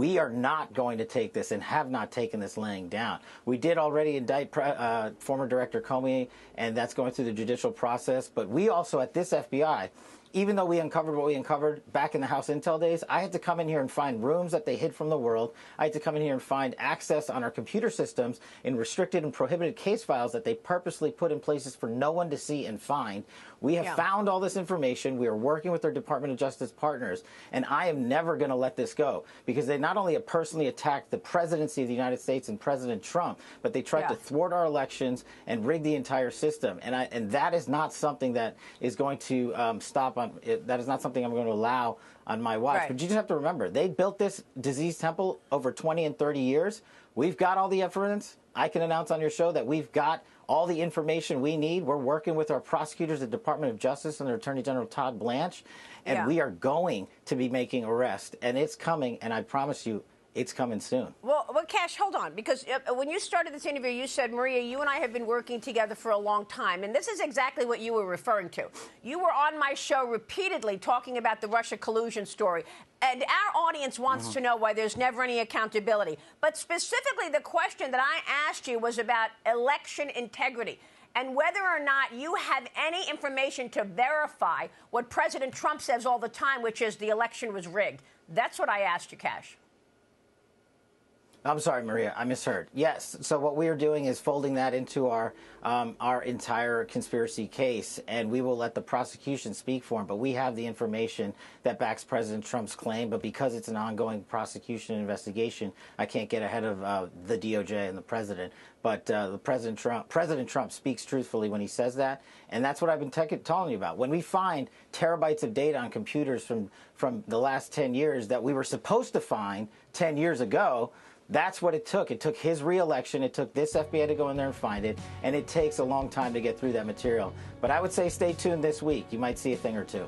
we are not going to take this and have not taken this laying down. We did already indict former Director Comey, and that's going through the judicial process. But we also, at this FBI, even though we uncovered what we uncovered back in the House Intel days, I had to come in here and find rooms that they hid from the world. I had to come in here and find access on our computer systems in restricted and prohibited case files that they purposely put in places for no one to see and find. We have found all this information. We are working with our Department of Justice partners, and I am never going to let this go, because they not only have personally attacked the presidency of the United States and President Trump, but they tried to thwart our elections and rig the entire system. And that is not something that is going to stop. That is not something I'm going to allow on my watch. Right. But you just have to remember, they built this disease temple over 20 and 30 years. We've got all the evidence. I can announce on your show that we've got all the information we need. We're working with our prosecutors at the Department of Justice and their Attorney General Todd Blanche, and we are going to be making arrests. And it's coming, and I promise you, it's coming soon. Well, Kash, hold on, because when you started this interview, you said, Maria, you and I have been working together for a long time, and this is exactly what you were referring to. You were on my show repeatedly talking about the Russia collusion story, and our audience wants to know why there's never any accountability. But specifically, the question that I asked you was about election integrity and whether or not you have any information to verify what President Trump says all the time, which is the election was rigged. That's what I asked you, Kash. I'm sorry, Maria, I misheard. Yes, so what we are doing is folding that into our entire conspiracy case, and we will let the prosecution speak for him. But we have the information that backs President Trump's claim. But because it's an ongoing prosecution investigation, I can't get ahead of the DOJ and the president. But President Trump speaks truthfully when he says that, and that's what I've been telling you about. When we find terabytes of data on computers from the last 10 years that we were supposed to find 10 years ago, that's what it took. It took his re-election. It took this FBI to go in there and find it. And it takes a long time to get through that material. But I would say stay tuned this week. You might see a thing or two.